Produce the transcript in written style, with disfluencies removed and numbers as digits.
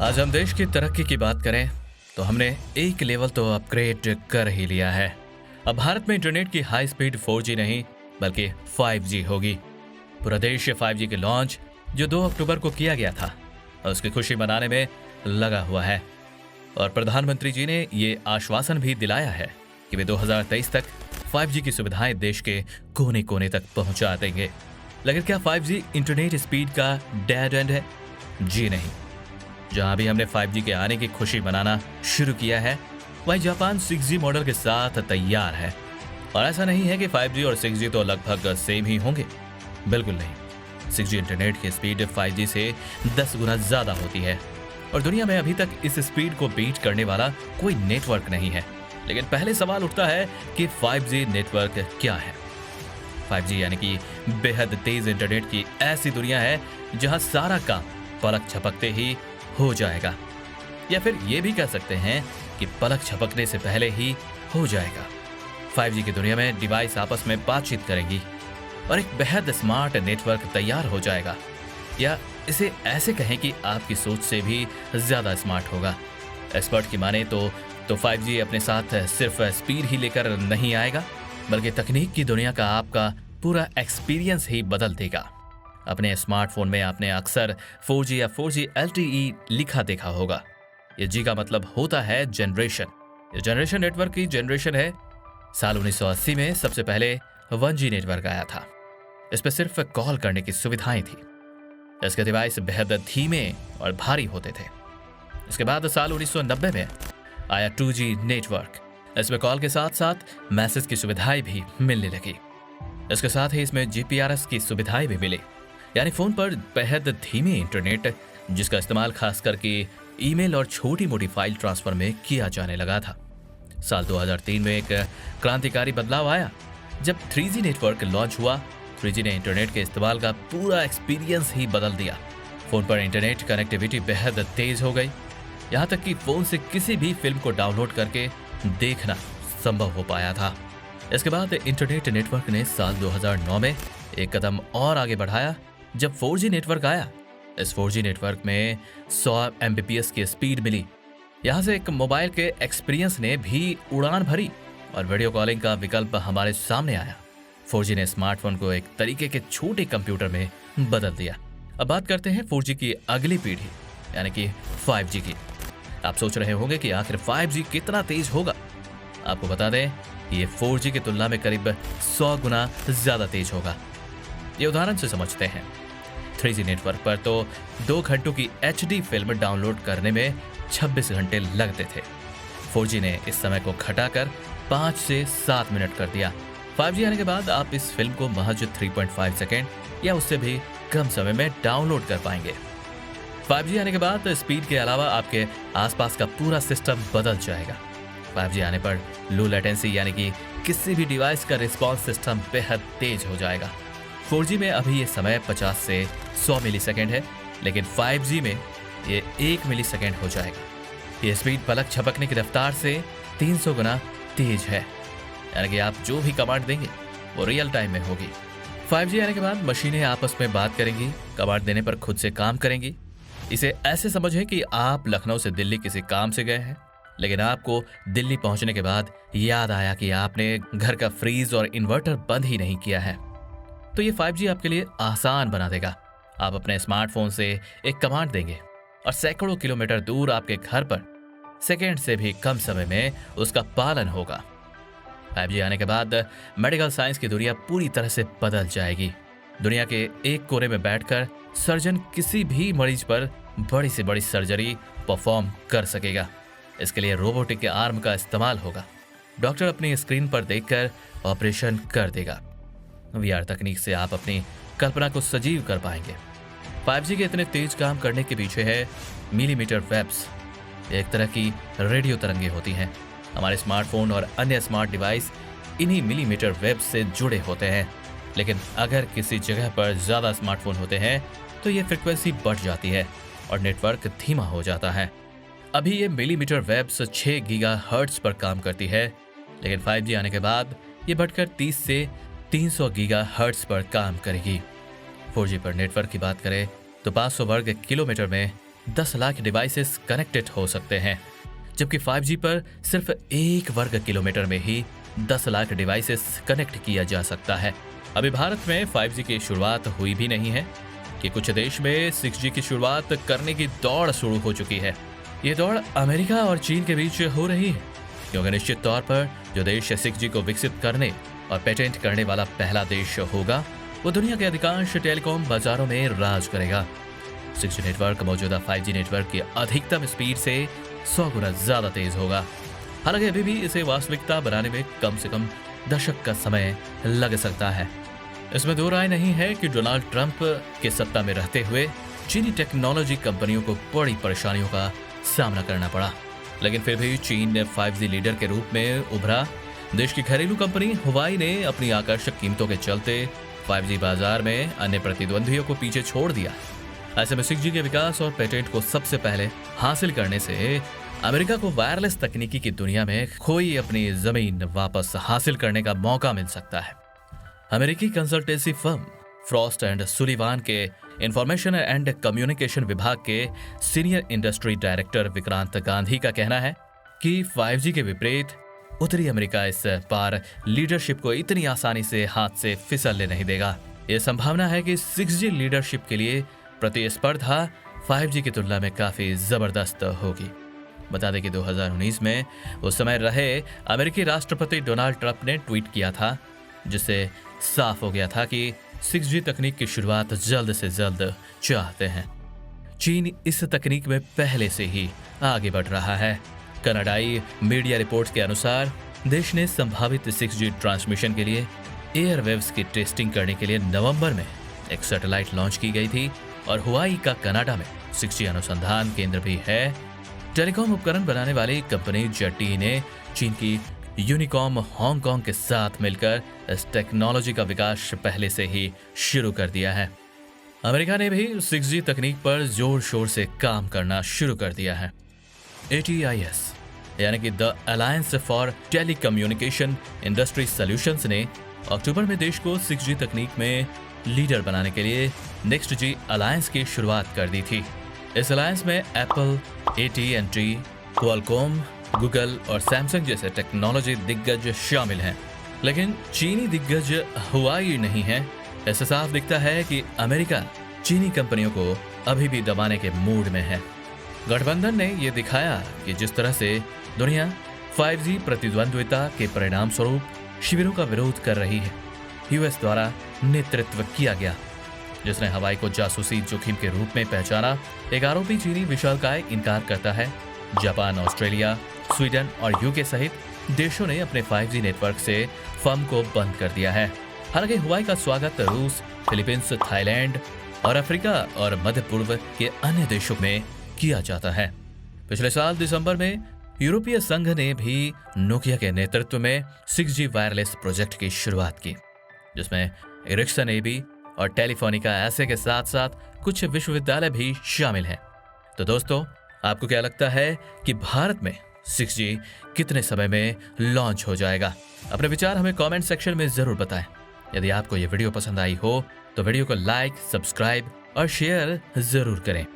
आज हम देश की तरक्की की बात करें तो हमने एक लेवल तो अपग्रेड कर ही लिया है। अब भारत में इंटरनेट की हाई स्पीड 4G नहीं बल्कि 5G होगी। पूरा देश 5G के लॉन्च जो 2 अक्टूबर को किया गया था उसकी खुशी मनाने में लगा हुआ है और प्रधानमंत्री जी ने ये आश्वासन भी दिलाया है कि वे 2023 तक 5G की सुविधाएं देश के कोने कोने तक पहुंचा देंगे। लेकिन क्या 5G इंटरनेट स्पीड का डेड एंड है? जी नहीं। जहां भी हमने 5G के आने की खुशी मनाना शुरू किया है वहीं जापान 6G मॉडल के साथ तैयार है। और ऐसा नहीं है कि 5G और 6G तो लगभग सेम ही होंगे, बिल्कुल नहीं। 6G इंटरनेट की स्पीड 5G से 10 गुना ज्यादा होती है और दुनिया में अभी तक इस स्पीड को बीट करने वाला कोई नेटवर्क नहीं है। लेकिन पहले सवाल उठता है कि 5G नेटवर्क क्या है। 5G यानी कि बेहद तेज इंटरनेट की ऐसी दुनिया है जहां सारा काम पलक झपकते ही हो जाएगा, या फिर ये भी कह सकते हैं कि पलक झपकने से पहले ही हो जाएगा। 5G की दुनिया में डिवाइस आपस में बातचीत करेंगी और एक बेहद स्मार्ट नेटवर्क तैयार हो जाएगा, या इसे ऐसे कहें कि आपकी सोच से भी ज्यादा स्मार्ट होगा। एक्सपर्ट की माने तो 5G अपने साथ सिर्फ स्पीड ही लेकर नहीं आएगा बल्कि तकनीक की दुनिया का आपका पूरा एक्सपीरियंस ही बदल देगा। अपने स्मार्टफोन में आपने अक्सर 4G या 4G LTE लिखा देखा होगा। ये जी का मतलब होता है जनरेशन। ये जनरेशन नेटवर्क की जनरेशन है। साल 1980 में सबसे पहले 1G नेटवर्क आया था। इस पर सिर्फ कॉल करने की सुविधाएं थी। इसके डिवाइस बेहद धीमे और भारी होते थे। इसके बाद साल 1990 में आया 2G नेटवर्क। इसमें कॉल के साथ साथ मैसेज की सुविधाएं भी मिलने लगी। इसके साथ ही इसमें GPRS की सुविधाएं भी मिली, यानी फोन पर बेहद धीमी इंटरनेट जिसका इस्तेमाल खास करके ईमेल और छोटी मोटी फाइल ट्रांसफर में किया जाने लगा था। साल 2003 में एक क्रांतिकारी बदलाव आया जब 3G नेटवर्क लॉन्च हुआ। 3G ने इंटरनेट के इस्तेमाल का पूरा एक्सपीरियंस ही बदल दिया। फोन पर इंटरनेट कनेक्टिविटी बेहद तेज हो गई, यहाँ तक कि फोन से किसी भी फिल्म को डाउनलोड करके देखना संभव हो पाया था। इसके बाद इंटरनेट नेटवर्क ने साल 2009 में एक कदम और आगे बढ़ाया जब 4G नेटवर्क आया। इस 4G नेटवर्क में 100 Mbps की स्पीड मिली। यहाँ से एक मोबाइल के एक्सपीरियंस ने भी उड़ान भरी और वीडियो कॉलिंग का विकल्प हमारे सामने आया। 4G ने स्मार्टफोन को एक तरीके के छोटे कंप्यूटर में बदल दिया। अब बात करते हैं 4G की अगली पीढ़ी यानी कि 5G की। आप सोच रहे होंगे कि आखिर 5G कितना तेज होगा। आपको बता दें ये 4G की तुलना में करीब 100 गुना ज्यादा तेज होगा। ये उदाहरण से समझते हैं। 3G नेटवर्क पर तो 2 घंटों की HD फिल्म डाउनलोड करने में 26 घंटे लगते थे। 4G ने इस समय को घटाकर 5 से 7 मिनट कर दिया। 5G आने के बाद आप इस फिल्म को महज 3.5 सेकेंड या उससे भी कम समय में डाउनलोड कर पाएंगे। 5G आने के बाद स्पीड के अलावा आपके आसपास का पूरा सिस्टम बदल जाएगा। 5G आने पर लो लेटेंसी यानी कि किसी भी डिवाइस का रिस्पॉन्स सिस्टम बेहद तेज हो जाएगा। 4G में अभी ये समय 50 से 100 मिलीसेकेंड है, लेकिन 5G में ये 1 मिलीसेकेंड हो जाएगा। ये स्पीड पलक झपकने की रफ्तार से 300 गुना तेज है, यानी कि आप जो भी कमांड देंगे वो रियल टाइम में होगी। 5G आने के बाद मशीनें आपस में बात करेंगी, कमांड देने पर खुद से काम करेंगी। इसे ऐसे समझें कि आप लखनऊ से दिल्ली किसी काम से गए हैं, लेकिन आपको दिल्ली पहुंचने के बाद याद आया कि आपने घर का फ्रीज और इन्वर्टर बंद ही नहीं किया है। तो ये 5G आपके लिए आसान बना देगा। आप अपने स्मार्टफोन से एक कमांड देंगे और सैकड़ों किलोमीटर दूर आपके घर पर सेकेंड से भी कम समय में उसका पालन होगा। 5G आने के बाद मेडिकल साइंस की दुनिया पूरी तरह से बदल जाएगी। दुनिया के एक कोने में बैठकर सर्जन किसी भी मरीज पर बड़ी से बड़ी सर्जरी परफॉर्म कर सकेगा। इसके लिए रोबोटिक आर्म का इस्तेमाल होगा। डॉक्टर अपनी स्क्रीन पर देखकर ऑपरेशन कर देगा। VR तकनीक से आप अपनी कल्पना को सजीव कर पाएंगे। 5G के इतने तेज काम करने के पीछे है मिलीमीटर वेव्स। एक तरह की रेडियो तरंगे होती हैं। हमारे स्मार्टफोन और अन्य स्मार्ट डिवाइस इन्हीं मिलीमीटर वेव्स से जुड़े होते हैं। लेकिन अगर किसी जगह पर ज़्यादा स्मार्टफोन होते हैं तो ये फ्रिक्वेंसी बढ़ जाती है और नेटवर्क धीमा हो जाता है। अभी ये मिलीमीटर वेव्स 6 गीगाहर्ट्ज पर काम करती है, लेकिन 5G आने के बाद ये बढ़कर 30 से 300 गीगाहर्ट्ज पर काम करेगी। 4G पर नेटवर्क की बात करें तो 500 वर्ग किलोमीटर में 10 लाख डिवाइसेस कनेक्टेड हो सकते हैं, जबकि 5G पर सिर्फ 1 वर्ग किलोमीटर में ही 10 लाख डिवाइसेस कनेक्ट किया जा सकता है। अभी भारत में 5G की शुरुआत हुई भी नहीं है कि कुछ देश में 6G की शुरुआत करने की दौड़ शुरू हो चुकी है। ये दौड़ अमेरिका और चीन के बीच हो रही है, क्योंकि निश्चित तौर पर जो देश 6G को विकसित करने और पेटेंट करने वाला पहला देश होगा, वो दुनिया के अधिकांश टेलीकॉम बाजारों में राज करेगा। 6G नेटवर्क मौजूदा 5G नेटवर्क की अधिकतम स्पीड से 100 गुना ज्यादा तेज होगा। हालांकि अभी भी इसे वास्तविकता बनाने में कम से कम दशक का समय लग सकता है। इसमें दो राय नहीं है कि डोनाल्ड ट्रंप के सत्ता में रहते हुए चीनी टेक्नोलॉजी कंपनियों को बड़ी परेशानियों का सामना करना पड़ा, लेकिन फिर भी चीन ने 5G लीडर के रूप में उभरा। देश की घरेलू कंपनी हुआई ने अपनी आकर्षक कीमतों के चलते 5G बाजार में अन्य प्रतिद्वंदियों को पीछे छोड़ दिया। ऐसे में 6G के विकास और पेटेंट को सबसे पहले हासिल करने से अमेरिका को वायरलेस तकनीकी की दुनिया में खोई अपनी जमीन वापस हासिल करने का मौका मिल सकता है। अमेरिकी consultancy firm Frost and Sullivan के इंफॉर्मेशन एंड कम्युनिकेशन विभाग के senior industry director Vikrant Gandhi का कहना है कि 5G के विपरीत उत्तरी अमेरिका इस बार लीडरशिप को इतनी आसानी से हाथ से फिसलने नहीं देगा। यह संभावना है कि 6G लीडरशिप के लिए प्रतिस्पर्धा 5G की तुलना में काफी जबरदस्त होगी। बता दें कि 2019 में उस समय रहे अमेरिकी राष्ट्रपति डोनाल्ड ट्रंप ने ट्वीट किया था, जिससे साफ हो गया था कि 6G तकनीक की शुरुआत जल्द से जल्द चाहते हैं। चीन इस तकनीक में पहले से ही आगे बढ़ रहा है। कनाडाई मीडिया रिपोर्ट्स के अनुसार देश ने संभावित 6G ट्रांसमिशन के लिए एयरवेव्स की टेस्टिंग करने के लिए नवंबर में एक सैटेलाइट लॉन्च की गई थी और हुआई का कनाडा में 6G अनुसंधान केंद्र भी है। टेलीकॉम उपकरण बनाने वाली कंपनी जेटी ने चीन की यूनिकॉम हांगकांग के साथ मिलकर इस टेक्नोलॉजी का विकास पहले से ही शुरू कर दिया है। अमेरिका ने भी 6G तकनीक पर जोर शोर से काम करना शुरू कर दिया है। ATIS यानी कि the alliance for telecommunication industry solutions ने अक्टूबर में देश को 6G तकनीक में लीडर बनाने के लिए नेक्स्ट जी अलायंस की शुरुआत कर दी थी। इस अलायंस में एप्पल, AT&T, क्वालकॉम, गूगल और सैमसंग जैसे टेक्नोलॉजी दिग्गज शामिल हैं, लेकिन चीनी दिग्गज हुआई नहीं है। ऐसा साफ दिखता है कि अमेरिका चीनी कंपनियों को अभी भी दबाने के मूड में है। गठबंधन ने यह दिखाया कि जिस तरह से दुनिया 5G प्रतिद्वंद्विता के परिणाम स्वरूप शिविरों का विरोध कर रही है, यूएस द्वारा नेतृत्व किया गया, जिसने हवाई को जासूसी जोखिम के रूप में पहचाना। एक आरोपी चीनी विशालकाय इनकार करता है। जापान, ऑस्ट्रेलिया, स्वीडन और यूके सहित देशों ने अपने 5G नेटवर्क से फर्म को बंद कर दिया है। हालांकि हुआई का स्वागत रूस, फिलीपींस, थाईलैंड और अफ्रीका और मध्य पूर्व के अन्य देशों में किया जाता है। पिछले साल दिसंबर में यूरोपीय संघ ने भी नोकिया के नेतृत्व में 6G वायरलेस प्रोजेक्ट की शुरुआत की, जिसमें एरिक्सन एबी और टेलीफोनिका ऐसे के साथ साथ कुछ विश्वविद्यालय भी शामिल हैं। तो दोस्तों, आपको क्या लगता है कि भारत में 6G कितने समय में लॉन्च हो जाएगा? अपने विचार हमें कमेंट सेक्शन में जरूर बताएं। यदि आपको यह वीडियो पसंद आई हो तो वीडियो को लाइक, सब्सक्राइब और शेयर जरूर करें।